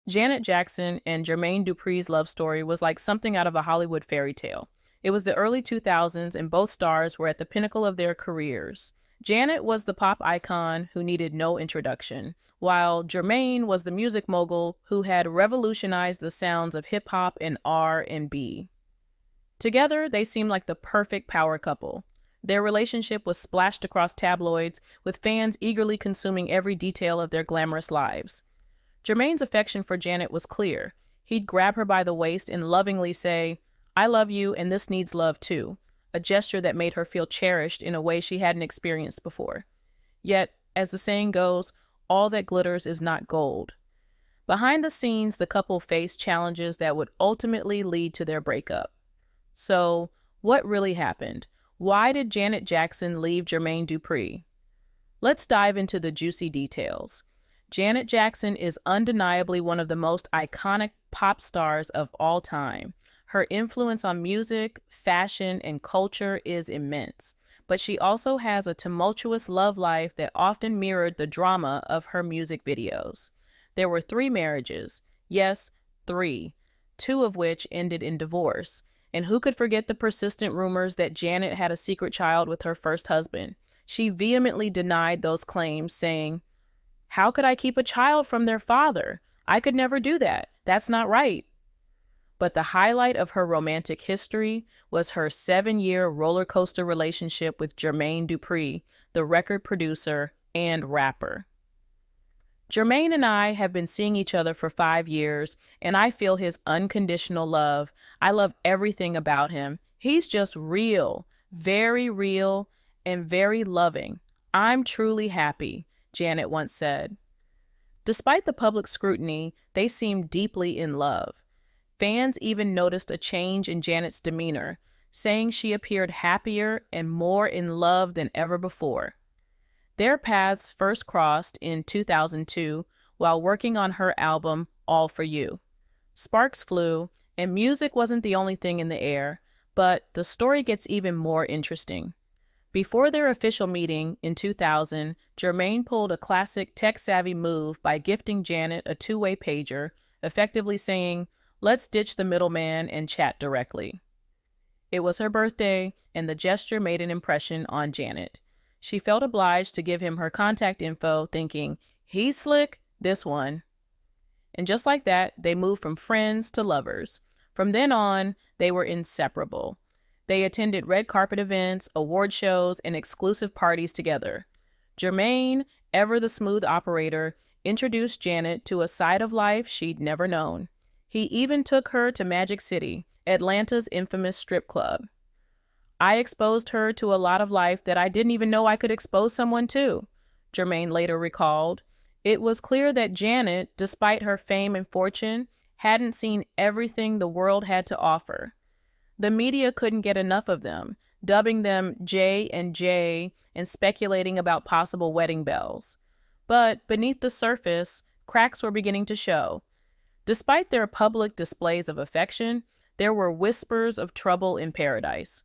Janet Jackson and Jermaine Dupri's love story was like something out of a Hollywood fairy tale. It was the early 2000s, and both stars were at the pinnacle of their careers. Janet was the pop icon who needed no introduction, while Jermaine was the music mogul who had revolutionized the sounds of hip hop and R&B. Together, they seemed like the perfect power couple. Their relationship was splashed across tabloids, with fans eagerly consuming every detail of their glamorous lives. Jermaine's affection for Janet was clear. He'd grab her by the waist and lovingly say, "I love you, and this needs love too," a gesture that made her feel cherished in a way she hadn't experienced before. Yet, as the saying goes, all that glitters is not gold. Behind the scenes, the couple faced challenges that would ultimately lead to their breakup. So, what really happened? Why did Janet Jackson leave Jermaine Dupri? Let's dive into the juicy details. Janet Jackson is undeniably one of the most iconic pop stars of all time. Her influence on music, fashion, and culture is immense, but she also has a tumultuous love life that often mirrored the drama of her music videos. There were 3 marriages, yes, 3, 2 of which ended in divorce. And who could forget the persistent rumors that Janet had a secret child with her first husband? She vehemently denied those claims, saying, "How could I keep a child from their father? I could never do that. That's not right." But the highlight of her romantic history was her 7-year roller coaster relationship with Jermaine Dupri, the record producer and rapper. Jermaine and I have been seeing each other for 5 years, and I feel his unconditional love. I love everything about him. He's just real, and very loving. I'm truly happy, Janet once said. Despite the public scrutiny, they seemed deeply in love. Fans even noticed a change in Janet's demeanor, saying she appeared happier and more in love than ever before. Their paths first crossed in 2002 while working on her album, All For You. Sparks flew, and music wasn't the only thing in the air, but the story gets even more interesting. Before their official meeting in 2000, Jermaine pulled a classic tech-savvy move by gifting Janet a 2-way pager, effectively saying, "Let's ditch the middleman and chat directly." It was her birthday, and the gesture made an impression on Janet. She felt obliged to give him her contact info, thinking, "He's slick, this one." And just like that, they moved from friends to lovers. From then on, they were inseparable. They attended red carpet events, award shows, and exclusive parties together. Jermaine, ever the smooth operator, introduced Janet to a side of life she'd never known. He even took her to Magic City, Atlanta's infamous strip club. "I exposed her to a lot of life that I didn't even know I could expose someone to," Jermaine later recalled. It was clear that Janet, despite her fame and fortune, hadn't seen everything the world had to offer. The media couldn't get enough of them, dubbing them J and J and speculating about possible wedding bells. But beneath the surface, cracks were beginning to show. Despite their public displays of affection, there were whispers of trouble in paradise.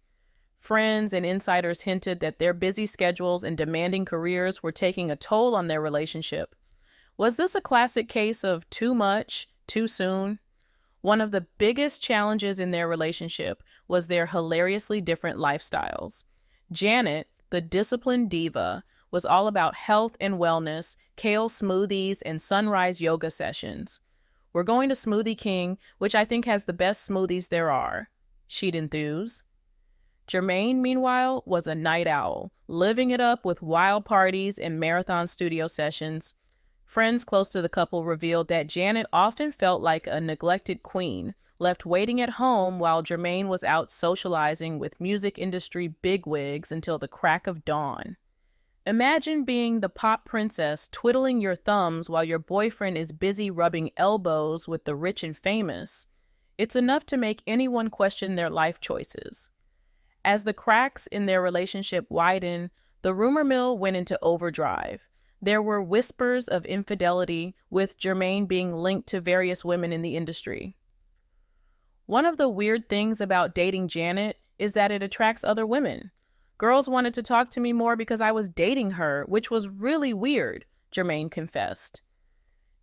Friends and insiders hinted that their busy schedules and demanding careers were taking a toll on their relationship. Was this a classic case of too much, too soon? One of the biggest challenges in their relationship was their hilariously different lifestyles. Janet, the disciplined diva, was all about health and wellness, kale smoothies, and sunrise yoga sessions. "We're going to Smoothie King, which I think has the best smoothies there are," she'd enthuse. Jermaine, meanwhile, was a night owl, living it up with wild parties and marathon studio sessions. Friends close to the couple revealed that Janet often felt like a neglected queen, left waiting at home while Jermaine was out socializing with music industry bigwigs until the crack of dawn. Imagine being the pop princess twiddling your thumbs while your boyfriend is busy rubbing elbows with the rich and famous. It's enough to make anyone question their life choices. As the cracks in their relationship widened, the rumor mill went into overdrive. There were whispers of infidelity, with Jermaine being linked to various women in the industry. One of the weird things about dating Janet is that it attracts other women. "Girls wanted to talk to me more because I was dating her, which was really weird," Jermaine confessed.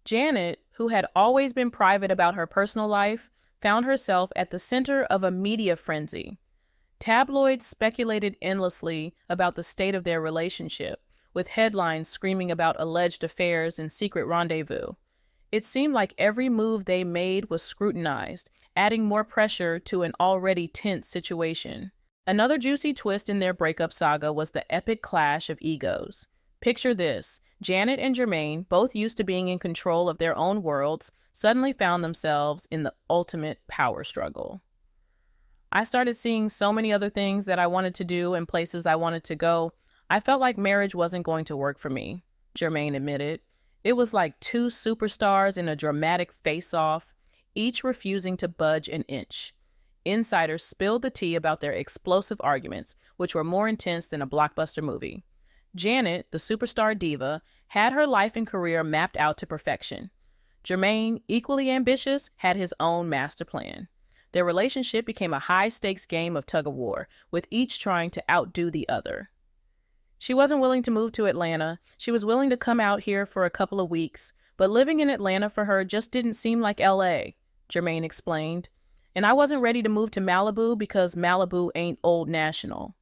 Janet, who had always been private about her personal life, found herself at the center of a media frenzy. Tabloids speculated endlessly about the state of their relationship, with headlines screaming about alleged affairs and secret rendezvous. It seemed like every move they made was scrutinized, adding more pressure to an already tense situation. Another juicy twist in their breakup saga was the epic clash of egos. Picture this: Janet and Jermaine, both used to being in control of their own worlds, suddenly found themselves in the ultimate power struggle. I started seeing so many other things that I wanted to do and places I wanted to go. I felt like marriage wasn't going to work for me, Jermaine admitted. It was like two superstars in a dramatic face-off, each refusing to budge an inch. Insiders spilled the tea about their explosive arguments, which were more intense than a blockbuster movie. Janet, the superstar diva, had her life and career mapped out to perfection. Jermaine, equally ambitious, had his own master plan. Their relationship became a high-stakes game of tug-of-war, with each trying to outdo the other. She wasn't willing to move to Atlanta. She was willing to come out here for a couple of weeks, but living in Atlanta for her just didn't seem like LA, Jermaine explained. And I wasn't ready to move to Malibu because Malibu ain't Old National.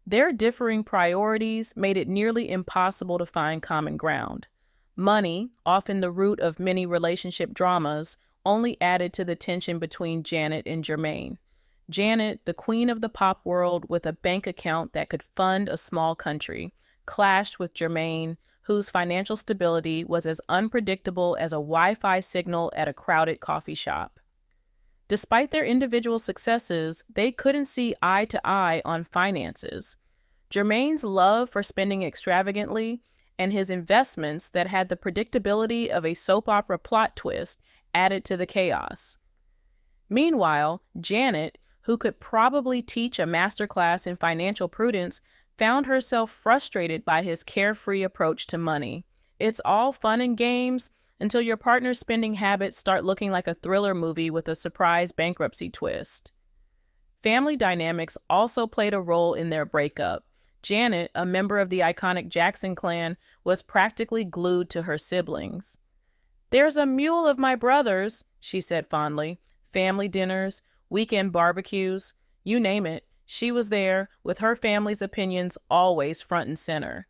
Their differing priorities made it nearly impossible to find common ground. Money, often the root of many relationship dramas, only added to the tension between Janet and Jermaine. Janet, the queen of the pop world with a bank account that could fund a small country, clashed with Jermaine, whose financial stability was as unpredictable as a Wi-Fi signal at a crowded coffee shop. Despite their individual successes, they couldn't see eye to eye on finances. Jermaine's love for spending extravagantly and his investments that had the predictability of a soap opera plot twist added to the chaos. Meanwhile, Janet, who could probably teach a masterclass in financial prudence, found herself frustrated by his carefree approach to money. It's all fun and games until your partner's spending habits start looking like a thriller movie with a surprise bankruptcy twist. Family dynamics also played a role in their breakup. Janet, a member of the iconic Jackson clan, was practically glued to her siblings. "There's a mule of my brother's," she said fondly. Family dinners, weekend barbecues, you name it, she was there, with her family's opinions always front and center.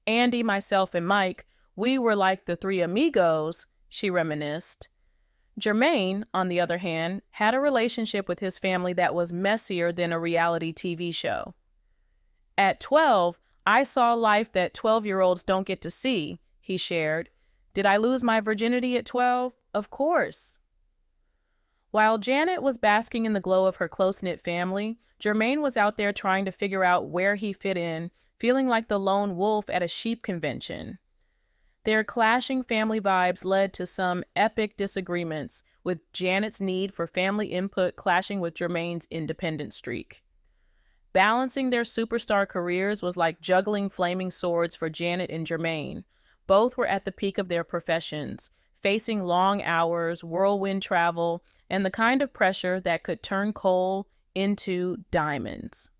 "Andy, myself, and Mike, we were like the three amigos," she reminisced. Jermaine, on the other hand, had a relationship with his family that was messier than a reality TV show. "At 12, I saw life that 12-year-olds don't get to see," he shared. "Did I lose my virginity at 12? Of course." While Janet was basking in the glow of her close-knit family, Jermaine was out there trying to figure out where he fit in, feeling like the lone wolf at a sheep convention. Their clashing family vibes led to some epic disagreements, with Janet's need for family input clashing with Jermaine's independent streak. Balancing their superstar careers was like juggling flaming swords for Janet and Jermaine. Both were at the peak of their professions, facing long hours, whirlwind travel, and the kind of pressure that could turn coal into diamonds.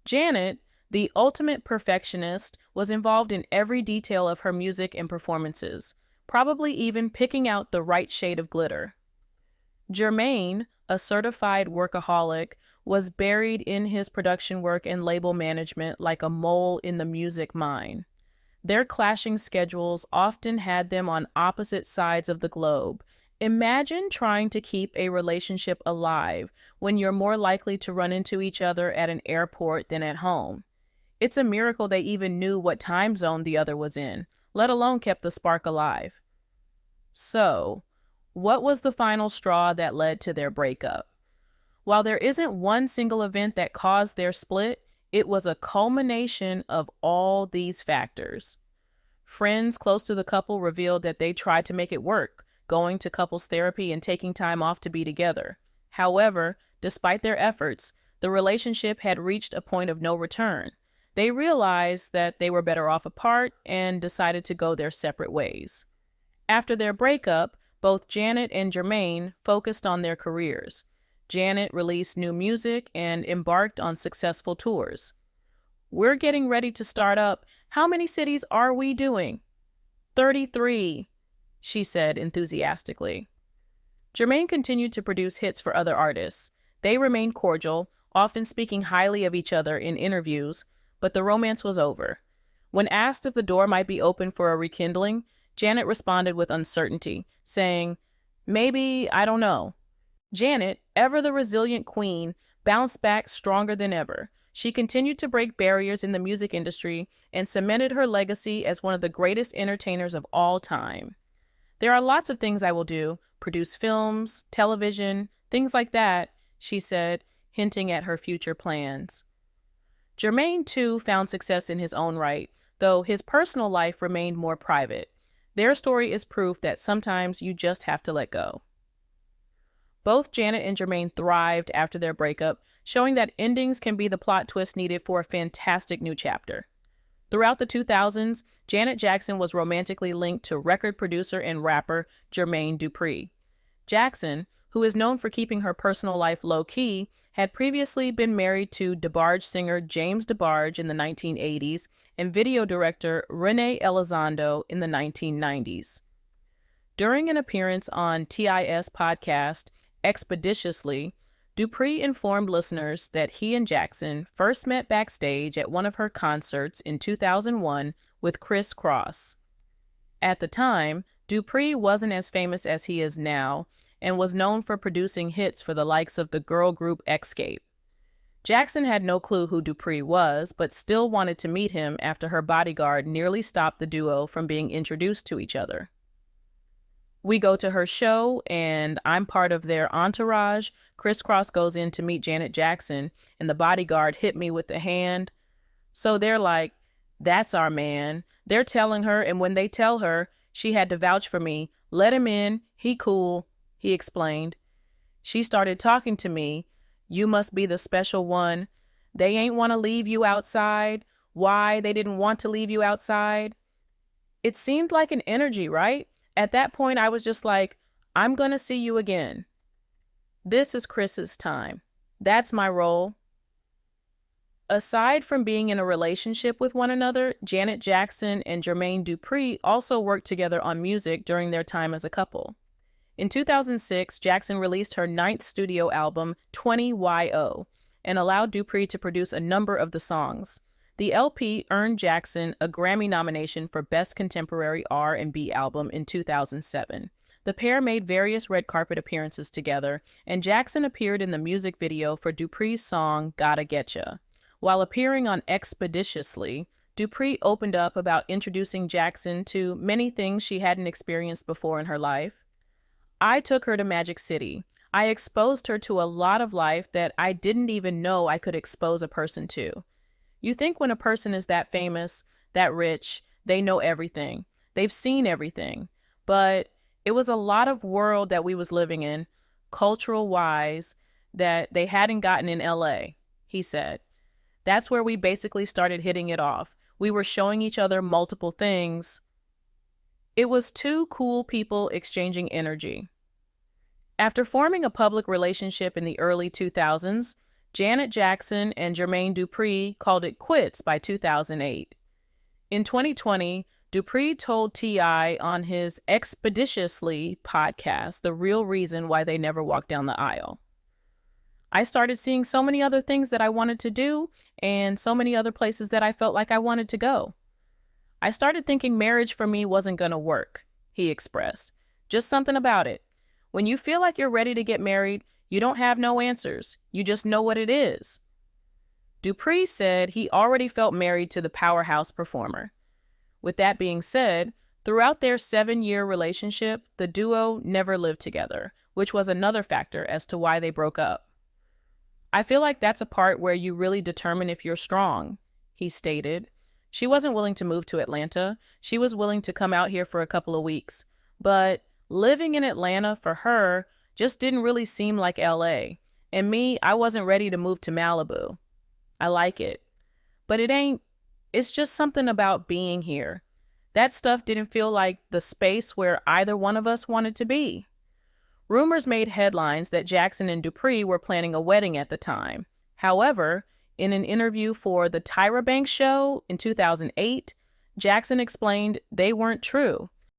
Janet, the ultimate perfectionist, was involved in every detail of her music and performances, probably even picking out the right shade of glitter. Jermaine, a certified workaholic, was buried in his production work and label management like a mole in the music mine. Their clashing schedules often had them on opposite sides of the globe. Imagine trying to keep a relationship alive when you're more likely to run into each other at an airport than at home. It's a miracle they even knew what time zone the other was in, let alone kept the spark alive. So, what was the final straw that led to their breakup? While there isn't one single event that caused their split, it was a culmination of all these factors. Friends close to the couple revealed that they tried to make it work, going to couples therapy and taking time off to be together. However, despite their efforts, the relationship had reached a point of no return. They realized that they were better off apart and decided to go their separate ways. After their breakup, both Janet and Jermaine focused on their careers. Janet released new music and embarked on successful tours. "We're getting ready to start up. How many cities are we doing?" 33, she said enthusiastically. Jermaine continued to produce hits for other artists. They remained cordial, often speaking highly of each other in interviews, but the romance was over. When asked if the door might be open for a rekindling, Janet responded with uncertainty, saying, "Maybe, I don't know." Janet, ever the resilient queen, bounced back stronger than ever. She continued to break barriers in the music industry and cemented her legacy as one of the greatest entertainers of all time. "There are lots of things I will do, produce films, television, things like that," she said, hinting at her future plans. Jermaine, too, found success in his own right, though his personal life remained more private. Their story is proof that sometimes you just have to let go. Both Janet and Jermaine thrived after their breakup, showing that endings can be the plot twist needed for a fantastic new chapter. Throughout the 2000s, Janet Jackson was romantically linked to record producer and rapper Jermaine Dupri. Jackson, who is known for keeping her personal life low-key, had previously been married to DeBarge singer James DeBarge in the 1980s and video director Renee Elizondo in the 1990s. During an appearance on TIS podcast Expeditiously, Dupri informed listeners that he and Jackson first met backstage at one of her concerts in 2001 with Chris Cross. At the time, Dupri wasn't as famous as he is now and was known for producing hits for the likes of the girl group Escape. Jackson had no clue who Dupri was, but still wanted to meet him after her bodyguard nearly stopped the duo from being introduced to each other. "We go to her show, and I'm part of their entourage. Chris Cross goes in to meet Janet Jackson, and the bodyguard hit me with the hand. So they're like, 'That's our man.' They're telling her, and when they tell her, she had to vouch for me. 'Let him in. He cool,' he explained. 'She started talking to me. You must be the special one. They ain't want to leave you outside. Why they didn't want to leave you outside?' It seemed like an energy, right? At that point, I was just like, I'm going to see you again. This is Chris's time. That's my role." Aside from being in a relationship with one another, Janet Jackson and Jermaine Dupri also worked together on music during their time as a couple. In 2006, Jackson released her 9th studio album, 20YO, and allowed Dupri to produce a number of the songs. The LP earned Jackson a Grammy nomination for Best Contemporary R&B Album in 2007. The pair made various red carpet appearances together, and Jackson appeared in the music video for Dupri's song Gotta Getcha. While appearing on Expeditiously, Dupri opened up about introducing Jackson to many things she hadn't experienced before in her life. "I took her to Magic City. I exposed her to a lot of life that I didn't even know I could expose a person to. You think when a person is that famous, that rich, they know everything. They've seen everything. But it was a lot of world that we was living in, cultural-wise, that they hadn't gotten in LA," he said. "That's where we basically started hitting it off. We were showing each other multiple things. It was two cool people exchanging energy." After forming a public relationship in the early 2000s, Janet Jackson and Jermaine Dupri called it quits by 2008. In 2020, Dupri told T.I. on his Expeditiously podcast the real reason why they never walked down the aisle. "I started seeing so many other things that I wanted to do and so many other places that I felt like I wanted to go. I started thinking marriage for me wasn't going to work," he expressed. "Just something about it. When you feel like you're ready to get married, you don't have no answers. You just know what it is." Dupri said he already felt married to the powerhouse performer. With that being said, throughout their 7-year relationship, the duo never lived together, which was another factor as to why they broke up. "I feel like that's a part where you really determine if you're strong," he stated. She wasn't willing to move to Atlanta. She was willing to come out here for a couple of weeks. But living in Atlanta for her just didn't really seem like LA. And me, I wasn't ready to move to Malibu. I like it. But it's just something about being here. That stuff didn't feel like the space where either one of us wanted to be. Rumors made headlines that Jackson and Dupri were planning a wedding at the time. However, in an interview for the Tyra Banks Show in 2008, Jackson explained they weren't true.